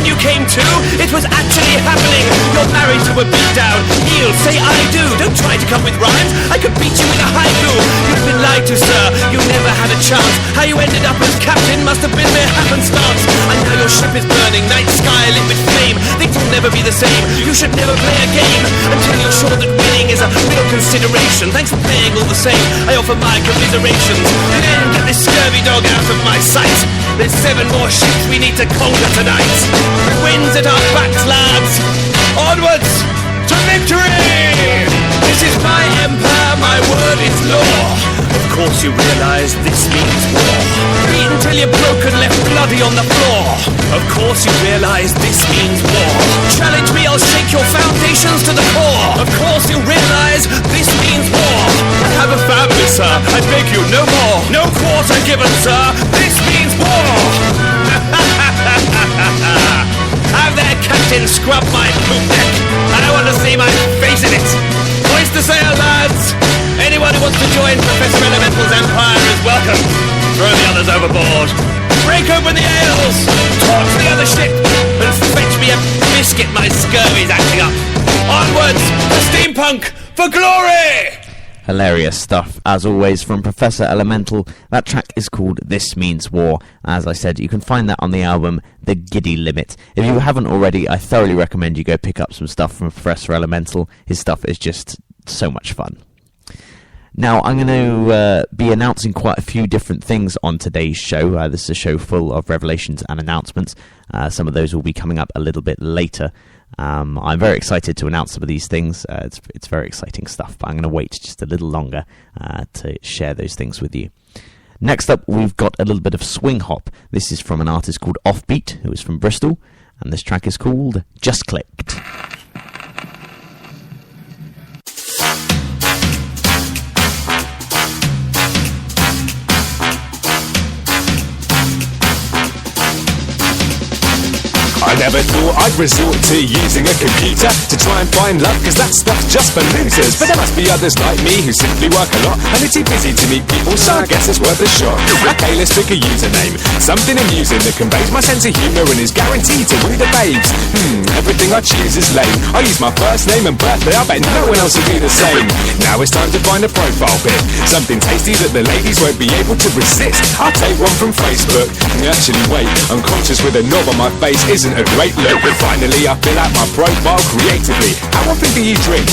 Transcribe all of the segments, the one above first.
when you came to, it was actually happening. You're married to a beatdown. Heel, say I do. Don't try to come with rhymes. I could beat you with a haiku. You've been lied to, sir. You never had a chance. How you ended up as captain must have been mere happenstance. And now your ship is burning, night sky lit with flame. Things will never be the same. You should never play a game until you're sure that winning is a real consideration. Thanks for playing all the same. I offer my commiserations. Then get this scurvy dog out of my sight. There's 7 more ships we need to conquer tonight. The wind's at our backs, lads. Onwards to victory! This is my empire, my word is law. Of course you realise this means war. Beaten till you're broken, left bloody on the floor. Of course you realise this means war. Challenge me, I'll shake your foundations to the core. Of course you realise this means war. I have a family, sir, I beg you no more. No quarter given, sir, this means war. Have their captain scrub my poop deck. I want to see my face in it. Hoist the sail, lads. Anyone who wants to join Professor Elemental's empire is welcome. Throw the others overboard. Break open the ales. Torch the other ship. And fetch me a biscuit, my scurvy's acting up. Onwards to steampunk for glory! Hilarious stuff, as always, from Professor Elemental. That track is called This Means War. As I said, you can find that on the album The Giddy Limit. If you haven't already, I thoroughly recommend you go pick up some stuff from Professor Elemental. His stuff is just so much fun. Now, I'm going to be announcing quite a few different things on today's show. This is a show full of revelations and announcements. Some of those will be coming up a little bit later. I'm very excited to announce some of these things. It's very exciting stuff, but I'm going to wait just a little longer to share those things with you. Next up, we've got a little bit of swing hop. This is from an artist called Offbeat, who is from Bristol, and this track is called Just Clicked. I never thought I'd resort to using a computer to try and find love, cause that stuff's just for losers. But there must be others like me who simply work a lot and are too busy to meet people, so I guess it's worth a shot. Okay, let's pick a username, something amusing that conveys my sense of humour and is guaranteed to woo the babes. Everything I choose is lame. I use my first name and birthday, I bet no one else will do the same. Now it's time to find a profile pic, something tasty that the ladies won't be able to resist. I'll take one from Facebook. Actually wait, I'm conscious with a knob on my face isn't a great look, but finally I fill out my profile creatively. How often do you drink?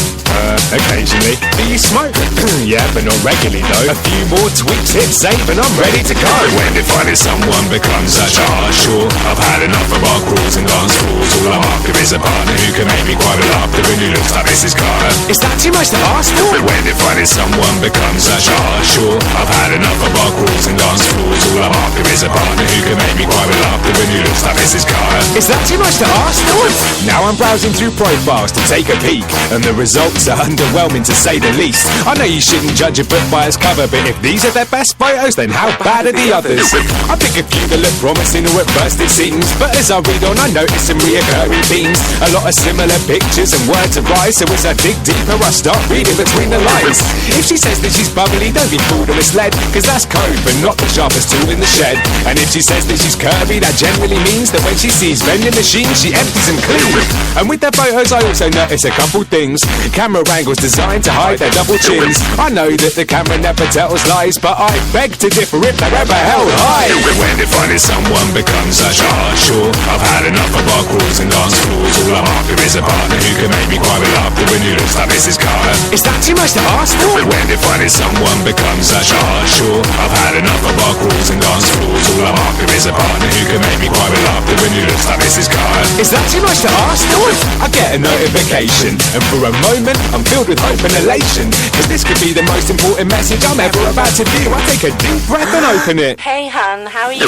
Occasionally. Do you smoke? Yeah, but not regularly though. A few more tweaks, hit save, and I'm ready to go. When finding someone becomes such a hard chore, I've had enough of bar crawls and dance floors. All I'm after is a partner who can make me quite a laughter and who looks like Mrs. Carter. Is that too much to ask for? When finding someone becomes such a hard chore, I've had enough of bar crawls and dance floors. All I'm after is a partner who can make me quite a laughter and who looks like Mrs. Carter. Is that too much to ask for? Now I'm browsing through profiles to take a peek, and the results are underwhelming to say the least. I know you shouldn't judge a book by its cover, but if these are their best photos, then how bad are the others? I pick a few that look promising, or at first it seems, but as I read on I notice some reoccurring themes. A lot of similar pictures and words arise, so as I dig deeper I start reading between the lines. If she says that she's bubbly, don't be fooled or misled, cause that's code but not the sharpest tool in the shed. And if she says that she's curvy, that generally means that when she sees vending machines she empties and cleans. And with their photos I also notice a couple things. Camera angles designed to hide their double chins. I know that the camera never tells lies, but I beg to differ if they're ever held high. When finding someone becomes such a hard chore, I've had enough of bar crawls and dance floors. All I'm after is a partner who can make me quite a laughter when who looks like Mrs. Carter. Is that too much to ask for? When finding someone becomes such a hard chore, I've had enough of bar crawls and dance floors. All I'm after is a partner who can make me quite a laughter when who looks like Mrs. Carter. Is that too much to ask for? I get a notification, and for a moment I'm filled with hope and elation, cause this could be the most important message I'm ever about to view. I take a deep breath and open it. Hey hun, how are you?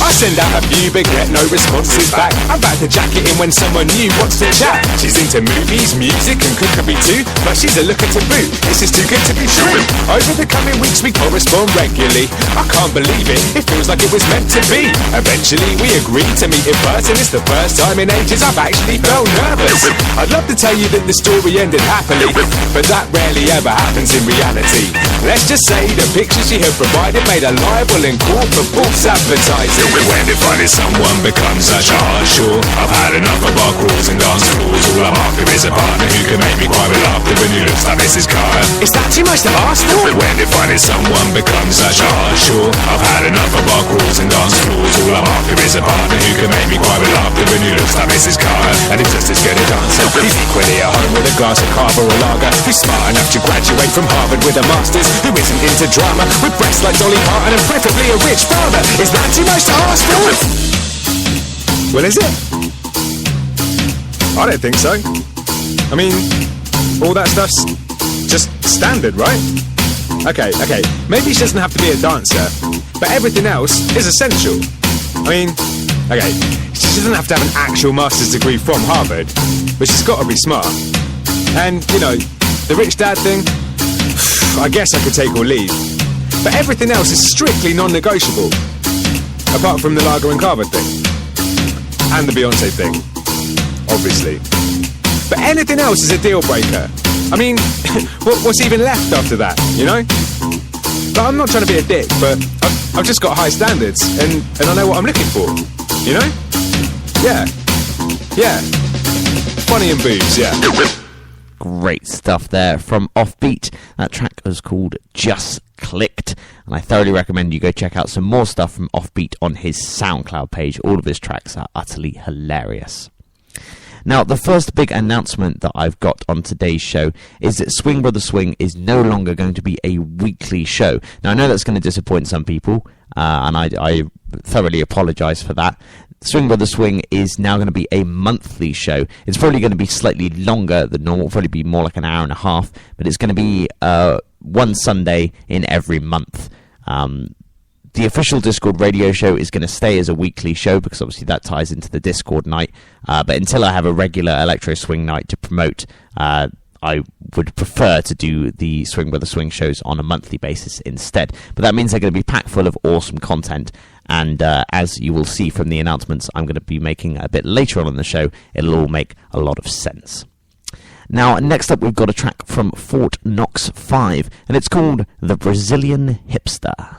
I send out a few but get no responses back. I'm about to jack it in when someone new wants to chat. She's into movies, music and cookery too, but she's a looker to boot. This is too good to be true. Over the coming weeks we correspond regularly. I can't believe it, it feels like it was meant to be. Eventually we agreed to meet in verse, and it's the first time in ages I've actually felt nervous. I'd love to tell you that the story ended happily, but that rarely ever happens in reality. Let's just say the picture she had provided made her liable in court for false advertising. When if finding someone becomes such a hard chore, I've had enough of bar crawls and dance floors. All I'm after is a partner who can make me cry with laughter when you looks like Mrs. Carter. Is that too much to ask for? When if finding someone becomes such a hard chore, I've had enough of bar crawls and dance floors. All I'm after is a partner who can make me cry with laughter when you looks like Mrs. Carter. And it's just as good a dancer. He's equally at home with a glass of carver or lager. Who's smart enough to graduate from Harvard with a master's. Who isn't into drama, with breasts like Dolly Parton and preferably a rich father. Is that too much to ask for? Well, is it? I don't think so. I mean, all that stuff's just standard, right? Okay, maybe she doesn't have to be a dancer, but everything else is essential. I mean, okay, she doesn't have to have an actual master's degree from Harvard, but she's got to be smart. And, you know, the rich dad thing, I guess I could take or leave. But everything else is strictly non-negotiable. Apart from the Lager and Carver thing. And the Beyonce thing. Obviously. But anything else is a deal breaker. I mean, what's even left after that, you know? But I'm not trying to be a dick, but I've just got high standards, and I know what I'm looking for, you know? Yeah. Funny and boobs, yeah. Great stuff there from Offbeat. That track was called Just Clicked, and I thoroughly recommend you go check out some more stuff from Offbeat on his SoundCloud page. All of his tracks are utterly hilarious. Now, the first big announcement that I've got on today's show is that Swing Brother Swing is no longer going to be a weekly show. Now, I know that's going to disappoint some people, and I thoroughly apologise for that. Swing Brother Swing is now going to be a monthly show. It's probably going to be slightly longer than normal, probably be more like an hour and a half, but it's going to be one Sunday in every month. The official Discord radio show is going to stay as a weekly show because obviously that ties into the Discord night. But until I have a regular Electro Swing night to promote, I would prefer to do the Swing Brother Swing shows on a monthly basis instead. But that means they're going to be packed full of awesome content. And as you will see from the announcements I'm going to be making a bit later on in the show, it'll all make a lot of sense. Now, next up we've got a track from Fort Knox 5, and it's called The Brazilian Hipster.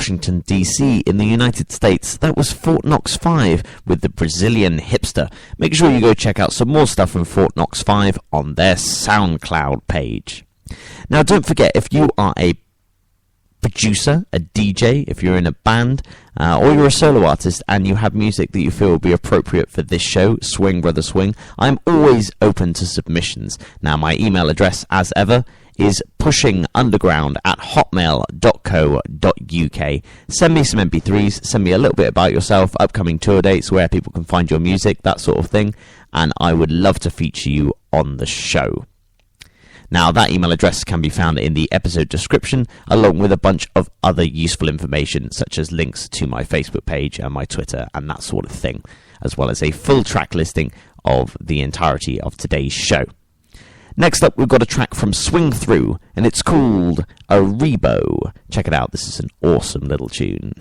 Washington, D.C. in the United States. That was Fort Knox 5 with the Brazilian Hipster. Make sure you go check out some more stuff from Fort Knox 5 on their SoundCloud page. Now, don't forget, if you are a producer, a DJ, if you're in a band, or you're a solo artist and you have music that you feel will be appropriate for this show, Swing Brother Swing, I'm always open to submissions. Now, my email address, as ever, is pushingunderground@hotmail.co.uk. Send me some MP3s, send me a little bit about yourself, upcoming tour dates, where people can find your music, that sort of thing, and I would love to feature you on the show. Now, that email address can be found in the episode description, along with a bunch of other useful information, such as links to my Facebook page and my Twitter and that sort of thing, as well as a full track listing of the entirety of today's show. Next up, we've got a track from Swing Through, and it's called A Rebo. Check it out, this is an awesome little tune.